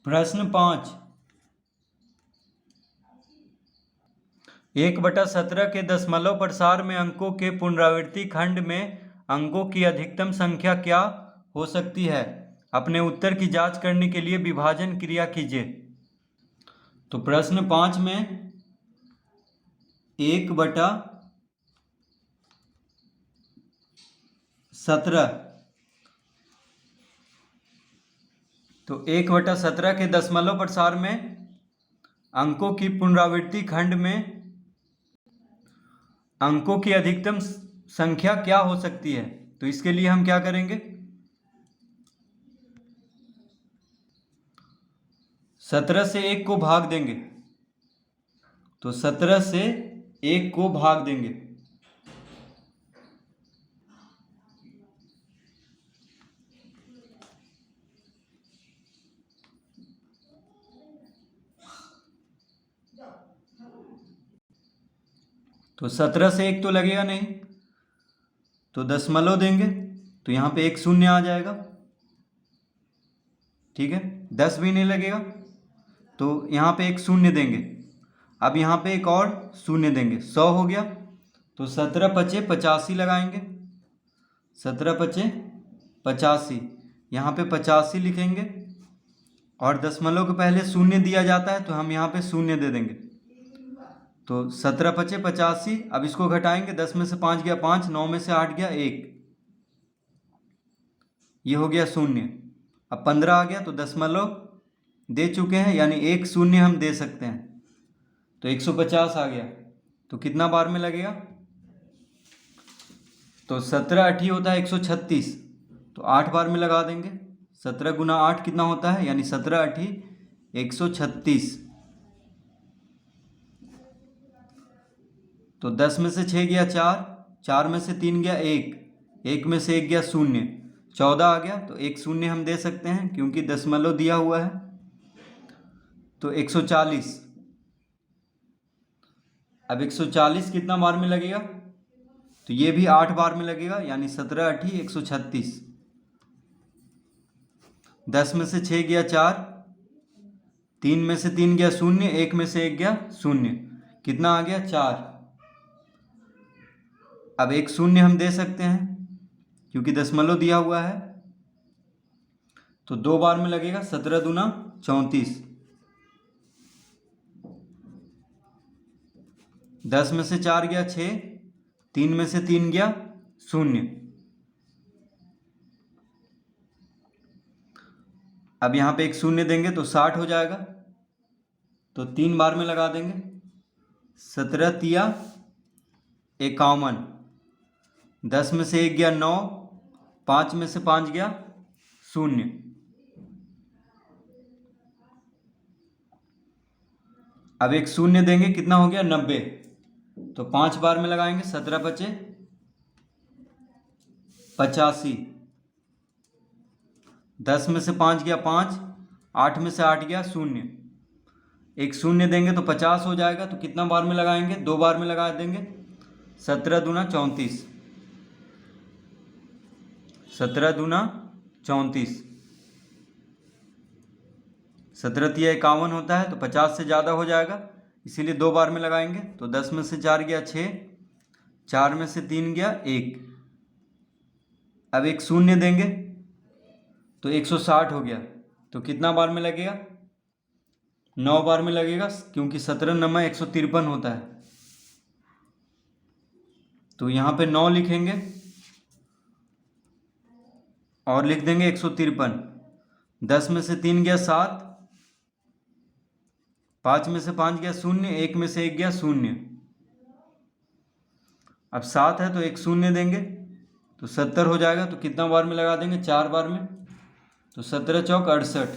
प्रश्न 5, 1/17 के दशमलव प्रसार में अंकों के पुनरावृत्ति खंड में अंकों की अधिकतम संख्या क्या हो सकती है? अपने उत्तर की जांच करने के लिए विभाजन क्रिया कीजिए। तो प्रश्न 5 में 1/17, तो 1/17 के दशमलव प्रसार में अंकों की पुनरावृत्ति खंड में अंकों की अधिकतम संख्या क्या हो सकती है? तो इसके लिए हम क्या करेंगे, 17 से 1 को भाग देंगे। तो 17 से 1 को भाग देंगे। तो 17 से 1 तो लगेगा नहीं, तो दशमलव देंगे, तो यहाँ पे एक शून्य आ जाएगा। ठीक है, 10 भी नहीं लगेगा, तो यहाँ पे एक शून्य देंगे। अब यहाँ पे एक और शून्य देंगे, 100 हो गया। तो 17 पचे 85 लगाएंगे, 17 पचे 85, यहाँ पे 85 लिखेंगे और दशमलव के पहले शून्य दिया जाता है तो हम यहाँ पे शून्य दे देंगे। तो 17 पचे 85, अब इसको घटाएंगे, 10 में से 5 गया 5, 9 में से 8 गया 1, ये हो गया शून्य। अब 15 आ गया, तो दशमलव दे चुके हैं, यानी एक शून्य हम दे सकते हैं, तो 150 आ गया। तो कितना बार में लगेगा? तो 17 8 होता है 136, तो 8 बार में लगा देंगे। 17 गुना 8 कितना होता है, यानी 17 8 136। तो 10 में से 6 गया 4, 4 में से 3 गया 1, 1 में से 1 गया शून्य, 14 आ गया। तो एक शून्य हम दे सकते हैं क्योंकि दशमलव दिया हुआ है। तो 140, अब 140 कितना बार में लगेगा? तो ये भी 8 बार में लगेगा, यानी 17 8 136। 10 में से 6 गया 4, 3 में से 3 गया शून्य, 1 में से 1 गया शून्य, कितना आ गया 4। अब एक शून्य हम दे सकते हैं क्योंकि दशमलव दिया हुआ है, तो 2 बार में लगेगा, 17 दूना 34। 10 में से 4 गया 6, 3 में से 3 गया शून्य। अब यहाँ पे एक शून्य देंगे तो 60 हो जाएगा, तो 3 बार में लगा देंगे। 17 तिया 51, 10 में से 1 गया 9, 5 में से 5 गया शून्य। अब एक शून्य देंगे, कितना हो गया 90, तो 5 बार में लगाएंगे। 17 बचे 85, 10 में से 5 गया 5, 8 में से 8 गया शून्य, एक शून्य देंगे तो 50 हो जाएगा। तो कितना बार में लगाएंगे? 2 बार में लगा देंगे। 17 दूना 34, 17 दूना 34, 17 तिया 51 होता है, तो 50 से ज़्यादा हो जाएगा, इसीलिए 2 बार में लगाएंगे। तो 10 में से 4 गया 6, 4 में से 3 गया 1, अब एक शून्य देंगे तो 160 हो गया। तो कितना बार में लगेगा? 9 बार में लगेगा, क्योंकि 17 नमा 153 होता है। तो यहाँ पे 9 लिखेंगे और लिख देंगे 153। 10 में से 3 गया 7, 5 में से 5 गया शून्य, 1 में से 1 गया शून्य। अब 7 है तो एक शून्य देंगे तो 70 हो जाएगा। तो कितना बार में लगा देंगे? 4 बार में, तो 17 चौक 68।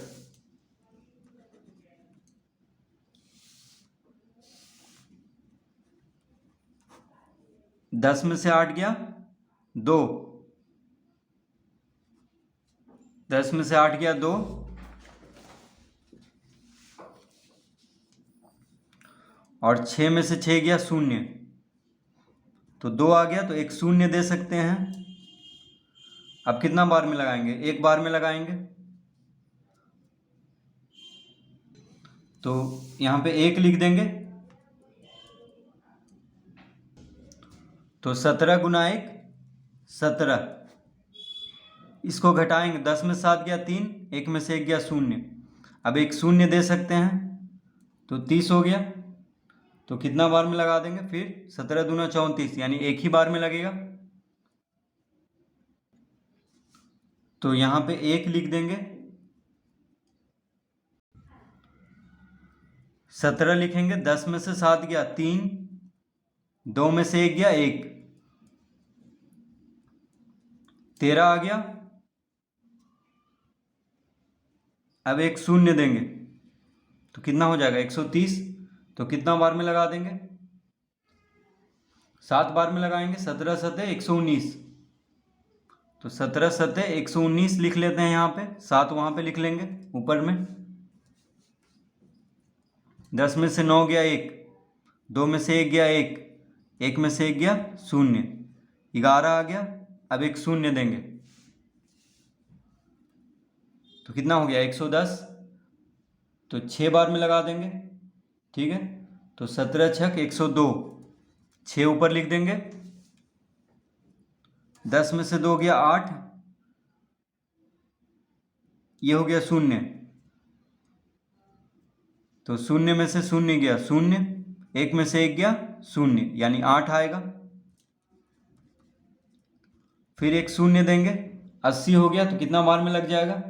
10 में से 8 गया 2, 10 में से 8 गया 2, और 6 में से 6 गया शून्य, तो 2 आ गया, तो एक शून्य दे सकते हैं। अब कितना बार में लगाएंगे? 1 बार में लगाएंगे। तो यहाँ पे 1 लिख देंगे। तो 17 गुना 1 17। इसको घटाएंगे, 10 में 7 गया 3, 1 में से 1 गया 0। अब एक 0 दे सकते हैं, तो 30 हो गया। तो कितना बार में लगा देंगे फिर? 17 दूना 34, यानी एक ही बार में लगेगा। तो यहाँ पे 1 लिख देंगे। 17 लिखेंगे, 10 में से 7 गया 3, 2 में से 1 गया 1, 13 आ गया। अब एक 0 देंगे, तो कितना हो जाएगा? 130। तो कितना बार में लगा देंगे? 7 बार में लगाएंगे। 17 सते 119। तो 17 सते 119 लिख लेते हैं यहाँ पे, 7 वहाँ पे लिख लेंगे ऊपर में। 10 में से 9 गया 1, 2 में से 1 गया 1, 1 में से 1 गया 0, 11 आ गया। अब एक 0 देंगे, तो कितना हो गया? 110। तो 6 बार में लगा देंगे, ठीक है। तो 17 छक 102, 6 ऊपर लिख देंगे। 10 में से 2 गया 8, ये हो गया 0। तो 0 में से 0 गया 0, 1 में से 1 गया 0, यानी 8 आएगा। फिर एक 0 देंगे, 80 हो गया। तो कितना बार में लग जाएगा?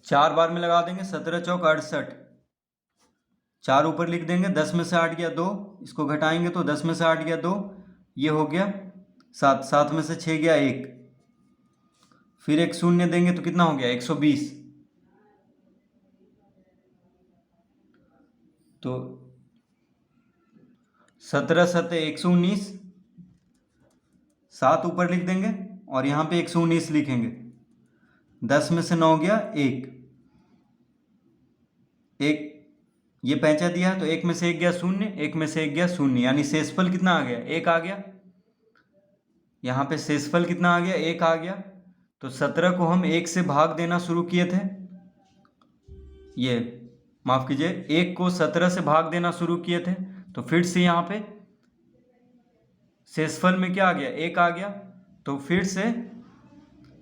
4 बार में लगा देंगे। 17 चौक 68, 4 ऊपर लिख देंगे। 10 में से 8 गया 2, इसको घटाएंगे तो 10 में से 8 गया 2, ये हो गया 7, 7 में से 6 गया 1। फिर एक 0 देंगे, तो कितना हो गया? 120। तो 17 सते 119, 7 ऊपर लिख देंगे और यहाँ पे 119 लिखेंगे। 10 में से 9 गया 1, ये पैंचा दिया है, तो 1 में से 1 गया 0, 1 में से 1 गया 0, यानी शेषफल कितना आ गया? 1 आ गया। यहाँ पे शेषफल कितना आ गया? 1 आ गया। तो 17 को हम 1 से भाग देना शुरू किए थे, ये माफ कीजिए, 1 को 17 से भाग देना शुरू किए थे। तो फिर से यहाँ पे शेषफल में क्या आ गया? 1 आ गया। तो फिर से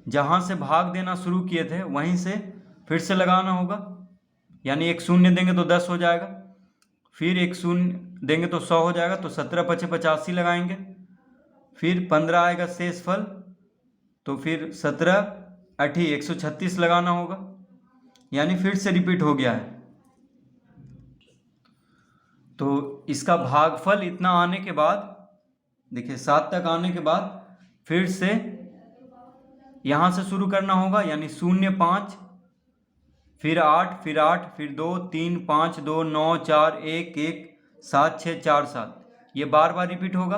जहाँ से भाग देना शुरू किए थे वहीं से फिर से लगाना होगा, यानी एक 0 देंगे तो 10 हो जाएगा। फिर एक 0 देंगे तो 100 हो जाएगा। तो 17 पचे 85 लगाएंगे। फिर 15 आएगा शेषफल, तो फिर 17 8 136 लगाना होगा, यानी फिर से रिपीट हो गया है। तो इसका भागफल इतना आने के बाद, देखिए 7 तक आने के बाद फिर से यहाँ से शुरू करना होगा, यानी 0 5, फिर 8, फिर 8, फिर 2 3 5 2 9 4 1 1 7 6 4 7, ये बार बार रिपीट होगा।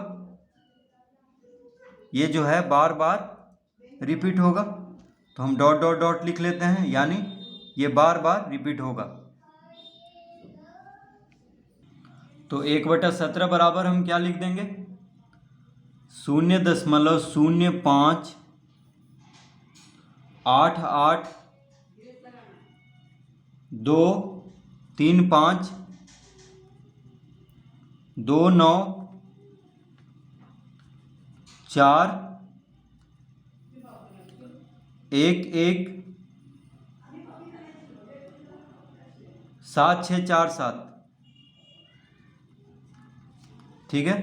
ये जो है बार बार रिपीट होगा। तो हम डॉट डॉट डॉट लिख लेते हैं, यानी ये बार बार रिपीट होगा। तो 1/17 बराबर हम क्या लिख देंगे? 0.05 8 8 2 3 5 2 9 4 1 1 7 6 4 7, ठीक है।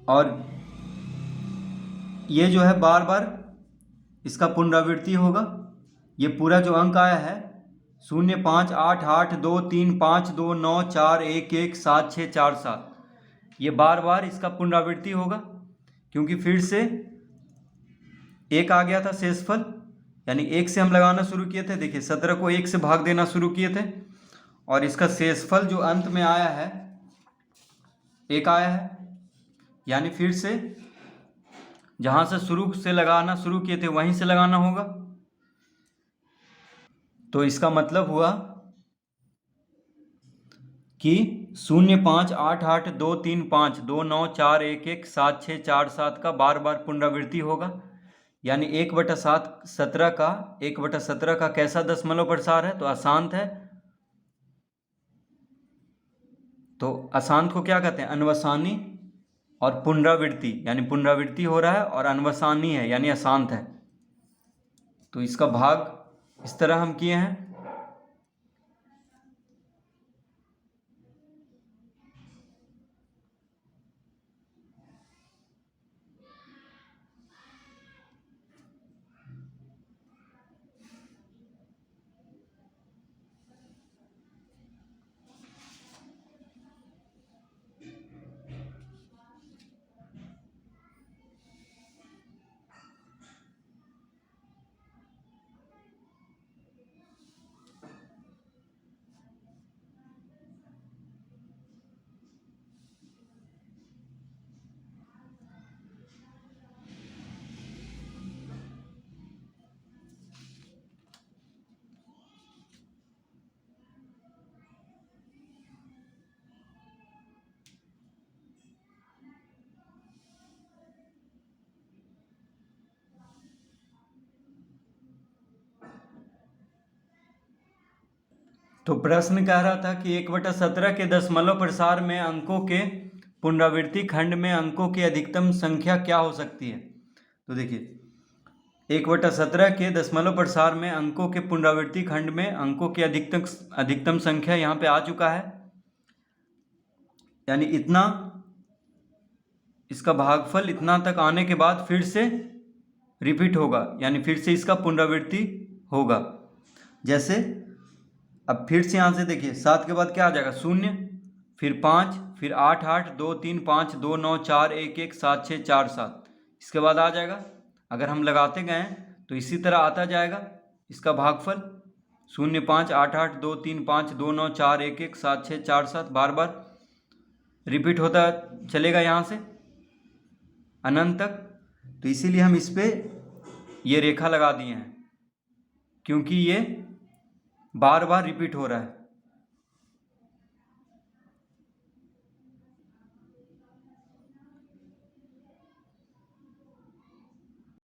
और ये जो है बार बार इसका पुनरावृत्ति होगा। ये पूरा जो अंक आया है 0 5 8 8 2 3 5 2 9 4 1 1 7 6 4 7, ये बार बार इसका पुनरावृत्ति होगा, क्योंकि फिर से 1 आ गया था शेषफल, यानी 1 से हम लगाना शुरू किए थे। देखिए 17 को 1 से भाग देना शुरू किए थे और इसका शेषफल जो अंत में आया है 1 आया है, यानी फिर से जहाँ से शुरू से लगाना शुरू किए थे वहीं से लगाना होगा। तो इसका मतलब हुआ कि 0, 5, 8, 8, 2, 3, 5, 2, 9, 4, 1, 1, 7, 6, 4, 7 का बार बार पुनरावृत्ति होगा। यानी 1/7 17 का 1/17 का कैसा दशमलव प्रसार है? तो अशांत है। तो अशांत को क्या कहते हैं? अनवसानी। और पुनरावृत्ति यानी पुनरावृत्ति हो रहा है, और अनवसानी है यानी अशांत है। तो इसका भाग इस तरह हम किए हैं। तो प्रश्न कह रहा था कि 1/17 के दशमलव प्रसार में अंकों के पुनरावृत्ति खंड में अंकों की अधिकतम संख्या क्या हो सकती है? तो देखिए, 1/17 के दशमलव प्रसार में अंकों के पुनरावृत्ति खंड में अंकों की अधिकतम संख्या यहाँ पे आ चुका है। यानी इतना, इसका भागफल इतना तक आने के बाद फिर से रिपीट होगा, यानी फिर से इसका पुनरावृत्ति होगा। जैसे अब फिर से यहाँ से देखिए, 7 के बाद क्या आ जाएगा? 0, फिर 5, फिर 8, 8, 2, 3, 5, 2, 9, 4, 1, 1, 7, 6, 4, 7। इसके बाद आ जाएगा, अगर हम लगाते गए तो इसी तरह आता जाएगा इसका भागफल 0, 5, 8, 8, 2, 3, 5, 2, 9, 4, 1, 1, 7, 6, 4, 7 बार बार रिपीट होता चलेगा यहाँ से अनंत तक। तो इसीलिए हम इस पे ये रेखा लगा दिए हैं, क्योंकि ये बार बार रिपीट हो रहा है।